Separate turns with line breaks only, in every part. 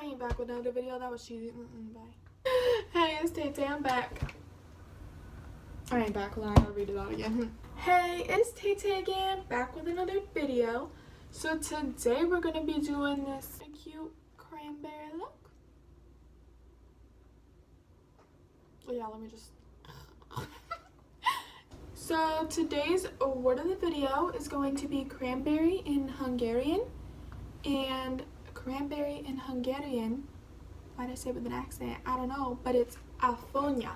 ain't back with another video. That was cheesy. Bye. Hey, it's Tay Tay. I'm back. I ain't back. Lie. I'll read it out again. Hey, it's Tay Tay again. Back with another video. So today we're gonna be doing this cute cranberry look. Oh yeah, let me just. So today's word of the video is going to be cranberry in Hungarian. And cranberry in Hungarian, why did I say it with an accent? I don't know, but it's afonia.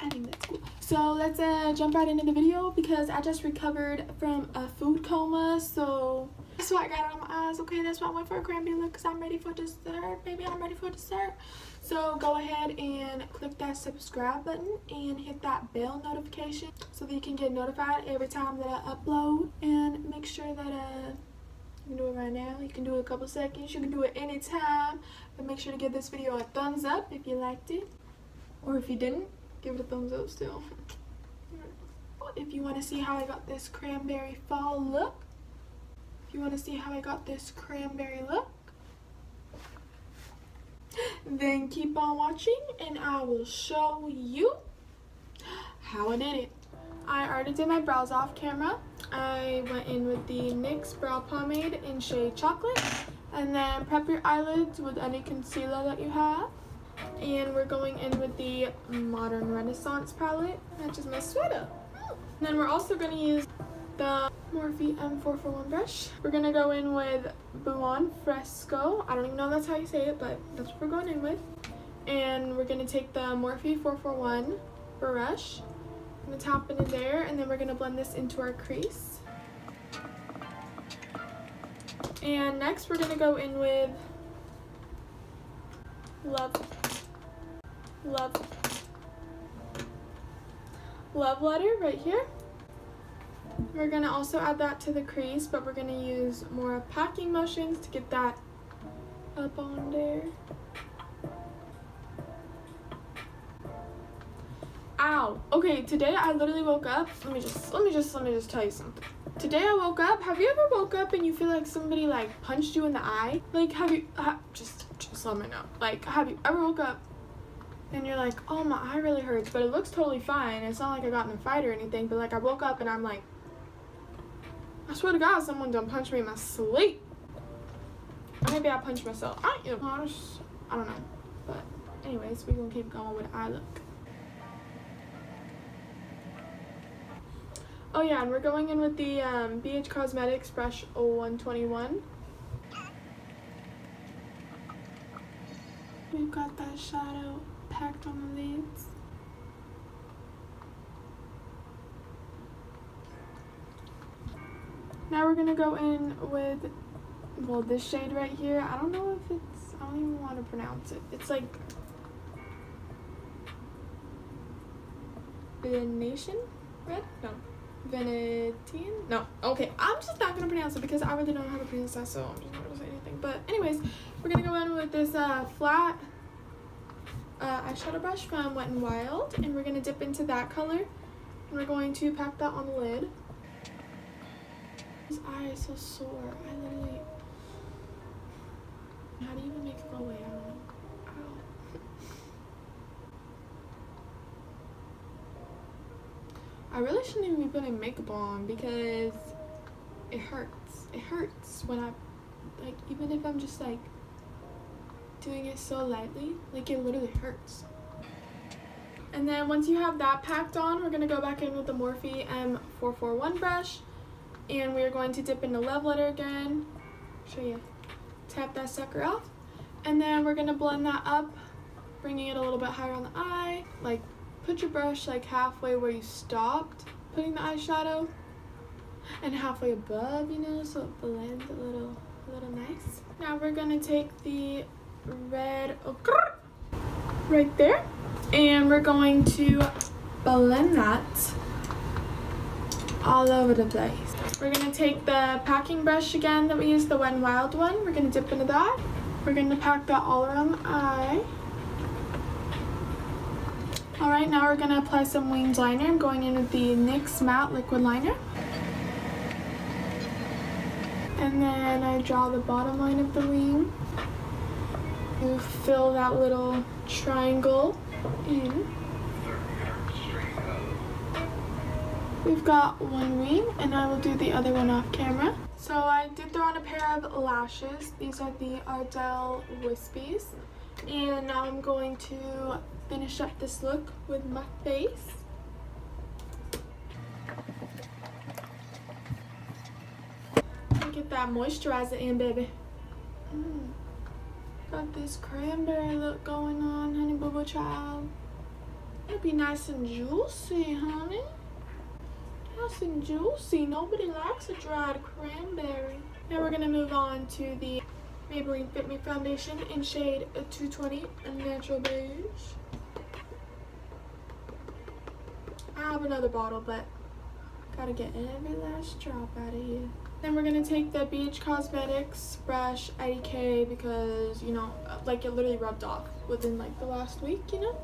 I think that's cool. So let's jump right into the video because I just recovered from a food coma. So that's why I got it on my eyes. Okay, that's why I went for a cranberry look because I'm ready for dessert. Baby, I'm ready for dessert. So go ahead and click that subscribe button and hit that bell notification so that you can get notified every time that I upload. And make sure that you can do it right now. You can do it a couple seconds. You can do it anytime. But make sure to give this video a thumbs up if you liked it. Or if you didn't, give it a thumbs up still. If you want to see how I got this cranberry fall look. If you want to see how I got this cranberry look. Then keep on watching and I will show you how I did it. I already did my brows off camera. I went in with the NYX Brow Pomade in shade Chocolate. And then prep your eyelids with any concealer that you have. And we're going in with the Modern Renaissance palette. Matches my sweater. And then we're also going to use the Morphe M441 brush. We're going to go in with Buon Fresco. I don't even know if that's how you say it, but that's what we're going in with. And we're going to take the Morphe 441 brush. I'm going to tap it in there, and then we're going to blend this into our crease. And next we're going to go in with Love Letter right here. We're going to also add that to the crease, but we're going to use more packing motions to get that up on there. Ow. Okay, today I literally woke up. Let me just tell you something. Today I woke up. Have you ever woke up and you feel like somebody like punched you in the eye? Like just let me know. Like, have you ever woke up and you're like, oh, my eye really hurts, but it looks totally fine. It's not like I got in a fight or anything, but like I woke up and I'm like, I swear to God, someone done punched me in my sleep. Or maybe I punched myself. I don't know. But anyways, we're gonna keep going with eye look. Oh yeah, and we're going in with the BH Cosmetics brush 121. We've got that shadow packed on the lids. Now we're gonna go in with, well, this shade right here. I don't know if it's, I don't even want to pronounce it. It's like Venetian red? No. Venetian? No. Okay, I'm just not gonna pronounce it because I really don't know how to pronounce that, so I'm just not gonna say anything. But anyways, we're gonna go in with this flat eyeshadow brush from Wet n Wild, and we're gonna dip into that color, and we're going to pack that on the lid. His eye is so sore. I literally, how do you even make it go away? I don't know. Ow. I really shouldn't even be putting makeup on because it hurts. It hurts when I, like, even if I'm just like doing it so lightly, like it literally hurts. And then once you have that packed on, we're gonna go back in with the Morphe M441 brush, and we are going to dip into Love Letter again. Show you. Tap that sucker off, and then we're gonna blend that up, bringing it a little bit higher on the eye. Like, put your brush like halfway where you stopped putting the eyeshadow, and halfway above, you know, so it blends a little nice. Now we're gonna take the red ochre right there, and we're going to blend that all over the place. We're gonna take the packing brush again that we used, the Wet n Wild one. We're gonna dip into that. We're gonna pack that all around the eye. Alright, now we're gonna apply some winged liner. I'm going in with the NYX Matte Liquid Liner. And then I draw the bottom line of the wing. to fill that little triangle in. We've got one wing, and I will do the other one off camera. So I did throw on a pair of lashes. These are the Ardell Wispies. And now I'm going to finish up this look with my face. Get that moisturizer in, baby. Got this cranberry look going on, honey boo boo child. It'd be nice and juicy, honey. Nice and juicy. Nobody likes a dried cranberry. Now we're gonna move on to the Maybelline FitMe foundation in shade 220 Natural Beige. I have another bottle, but gotta get every last drop out of here. Then we're gonna take the Beach Cosmetics brush 80K because, you know, like it literally rubbed off within like the last week, you know?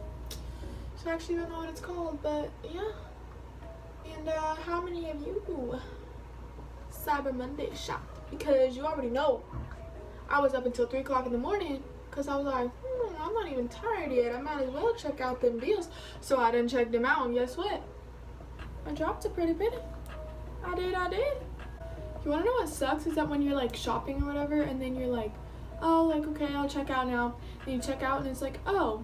So I actually don't know what it's called, but yeah. And how many of you Cyber Monday shopped? Because you already know I was up until 3 o'clock in the morning because I was like, I'm not even tired yet. I might as well check out them deals. So I didn't check them out, and guess what? I dropped a pretty penny. I did. You wanna know what sucks is that when you're like shopping or whatever, and then you're like, oh, like, okay, I'll check out now. And you check out and it's like, oh,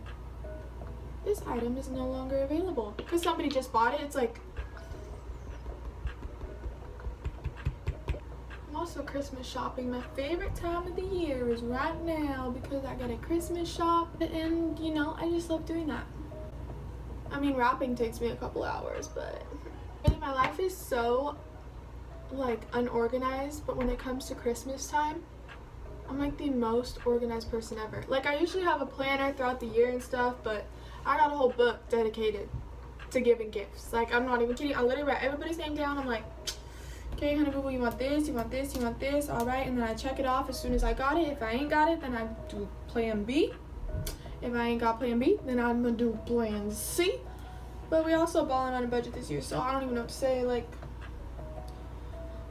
this item is no longer available because somebody just bought it. It's like, I'm also Christmas shopping. My favorite time of the year is right now because I got a Christmas shop, and you know, I just love doing that. I mean, wrapping takes me a couple hours, but really my life is so like unorganized, but when it comes to Christmas time, I'm like the most organized person ever. Like, I usually have a planner throughout the year and stuff, but I got a whole book dedicated to giving gifts. Like, I'm not even kidding. I literally write everybody's name down. I'm like, okay, honey boo boo, you want this, you want this, you want this, all right, and then I check it off as soon as I got it. If I ain't got it, then I do plan B. If I ain't got plan B, then I'm gonna do plan C. But we also balling on a budget this year, so I don't even know what to say. Like,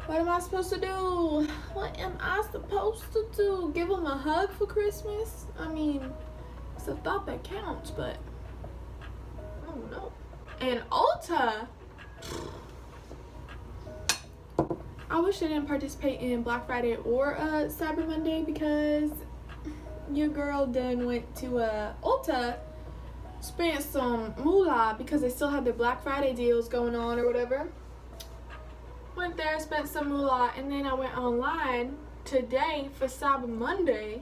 what am I supposed to do? What am I supposed to do? Give them a hug for Christmas? I mean, it's a thought that counts, but I don't know. And Ulta, I wish I didn't participate in Black Friday or Cyber Monday because your girl then went to Ulta, spent some moolah because they still had their Black Friday deals going on or whatever. Went there, spent some moolah, and then I went online today for Cyber Monday,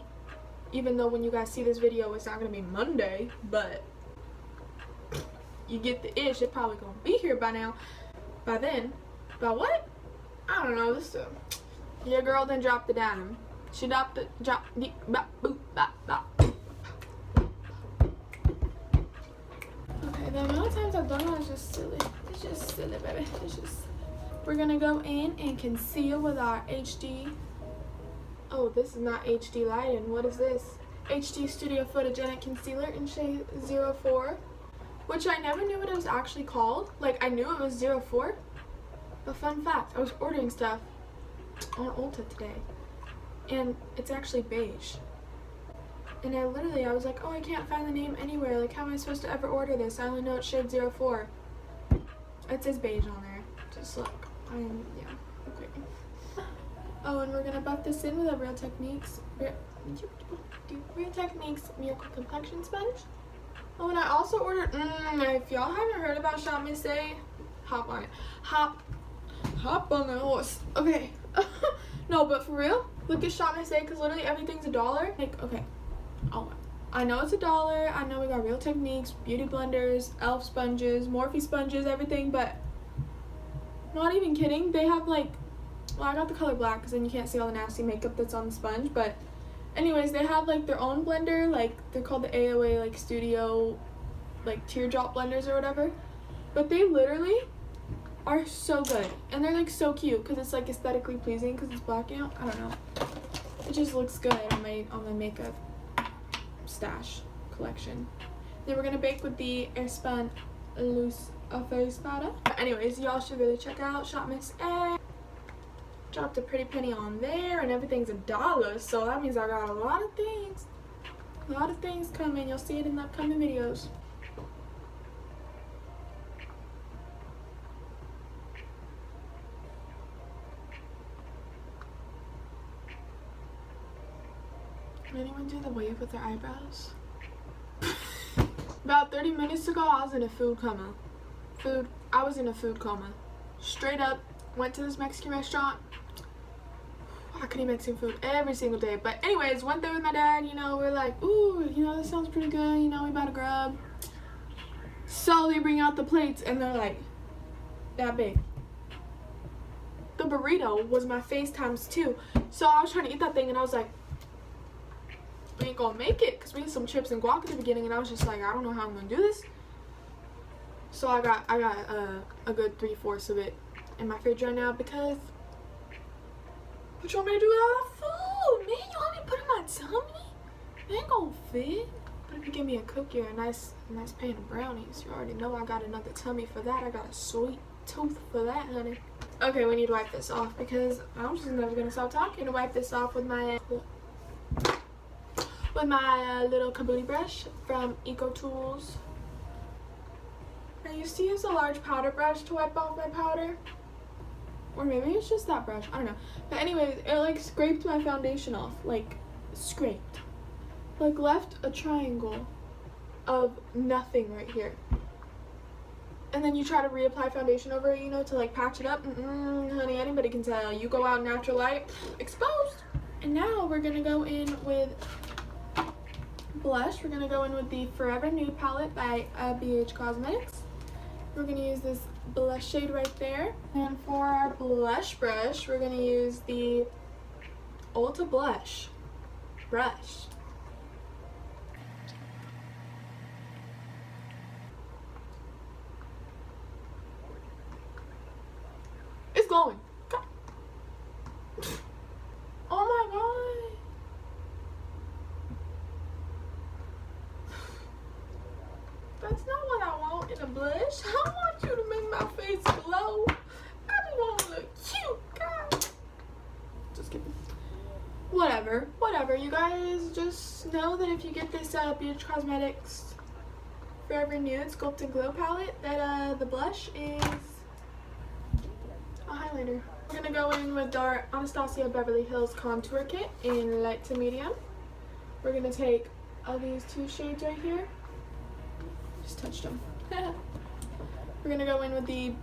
even though when you guys see this video it's not gonna be Monday, but you get the ish. It's probably gonna be here by now, by then. By what? I don't know. This your girl then dropped the dime. She dropped the Okay, the amount of times I've done that is just silly. It's just silly, baby. It's just. We're gonna go in and conceal with our HD. Oh, this is not HD lighting. What is this? HD Studio Photogenic Concealer in shade 04, which I never knew what it was actually called. Like, I knew it was 04, but fun fact, I was ordering stuff on Ulta today, and it's actually beige. And I was like, oh, I can't find the name anywhere. Like, how am I supposed to ever order this? I only know it's shade 04. It says beige on there. Just look. Yeah, okay. Oh, and we're gonna buff this in with a Real Techniques Miracle Complexion Sponge. Oh, and I also ordered, if y'all haven't heard about Shop Miss A, hop on it. Hop on the horse. Okay. No, but for real, look at Shop Miss A, because literally everything's $1. Like, okay. Oh, I know it's $1. I know we got Real Techniques, beauty blenders, elf sponges, Morphe sponges, everything, but not even kidding, they have like, well, I got the color black because then you can't see all the nasty makeup that's on the sponge, but anyways, they have like their own blender, like they're called the AOA like studio like teardrop blenders or whatever, but they literally are so good, and they're like so cute because it's like aesthetically pleasing because it's blacking out. I don't know, it just looks good on my makeup stash collection. Then we're gonna bake with the Airspun Loose face powder. Anyways, y'all should really check out Shop Miss A. Dropped a pretty penny on there, and everything's $1, so that means I got a lot of things. A lot of things coming. You'll see it in the upcoming videos. Did anyone do the wave with their eyebrows? About 30 minutes ago, I was in a food coma. I was in a food coma. Straight up, went to this Mexican restaurant. I could eat Mexican food every single day. But anyways, went there with my dad, you know, we're like, ooh, you know, this sounds pretty good, you know, we about to grub. So they bring out the plates and they're like, that big. The burrito was my face times 2. So I was trying to eat that thing and I was like, we ain't gonna make it because we had some chips and guac at the beginning and I was just like, I don't know how I'm gonna do this. So I got a good 3/4 of it in my fridge right now because what you want me to do with all that food? Man, you want me to put it in my tummy? It ain't gonna fit. But if you give me a cookie or a nice pan of brownies, you already know I got another tummy for that. I got a sweet tooth for that, honey. Okay, we need to wipe this off because I'm just never gonna stop talking. To wipe this off with my little kabuki brush from Eco Tools. I used to use a large powder brush to wipe off my powder. Or maybe it's just that brush, I don't know. But anyways, it like scraped my foundation off. Like, scraped. Like left a triangle of nothing right here. And then you try to reapply foundation over it, you know, to like patch it up. Honey, anybody can tell. You go out in natural light, exposed. And now we're gonna go in with blush. We're gonna go in with the Forever Nude palette by BH Cosmetics. We're gonna use this blush shade right there. And for our blush brush, we're gonna use the Ulta Blush brush. It's glowing. God. Oh my god. That's not what I want in a blush. I want you to make my face glow. I just want to look cute, God. Just kidding. Whatever. You guys just know that if you get this BH Cosmetics Forever Nude Sculpt and Glow palette, that the blush is a highlighter. We're gonna go in with our Anastasia Beverly Hills Contour Kit in light to medium. We're gonna take all these 2 shades right here. Just touched them. We're gonna go in with the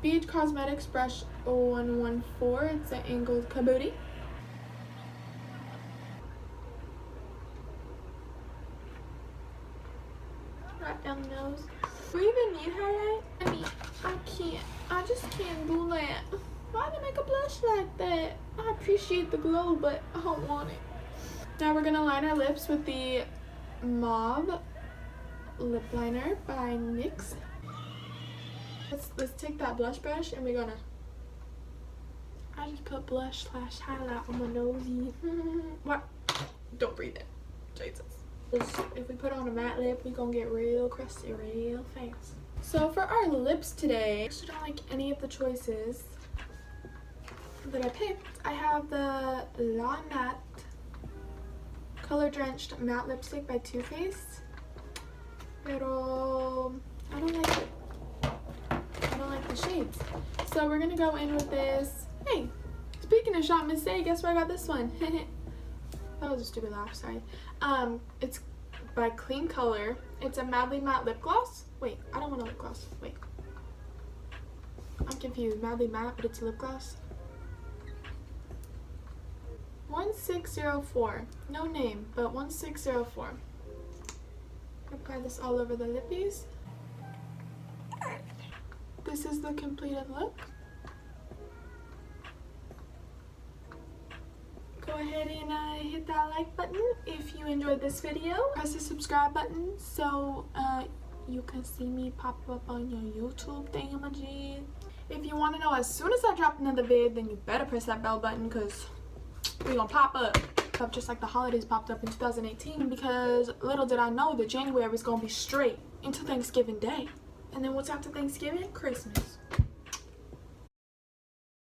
BH Cosmetics brush 114. It's an angled kabuki. Right down the nose. Do we even need highlight? I mean, I can't. I just can't do that. Why did I make a blush like that? I appreciate the glow, but I don't want it. Now we're gonna line our lips with the Mauve Lip Liner by Nyx. Let's take that blush brush and we're gonna. I just put blush / highlight on my nosy. What? Don't breathe it, Jesus. If we put on a matte lip, we gonna get real crusty real fast. So for our lips today, I actually don't like any of the choices that I picked. I have the La Matte Color Drenched Matte Lipstick by Too Faced. Pero I don't like it. I don't like the shades. So we're gonna go in with this. Hey, speaking of Shop Miss A, guess where I got this one? That was a stupid laugh, sorry. It's by KleanColor. It's a Madly Matte Lip Gloss. Wait, I don't want a lip gloss. Wait. I'm confused. Madly Matte, but it's a lip gloss. 1604. No name, but 1604. Apply this all over the lippies. This is the completed look. Go ahead and hit that like button if you enjoyed this video. Press the subscribe button so you can see me pop up on your YouTube thingamajig. If you want to know as soon as I drop another vid, then you better press that bell button because we're gonna pop up just like the holidays popped up in 2018, because little did I know that January was gonna be straight into Thanksgiving Day. And then what's after Thanksgiving? Christmas.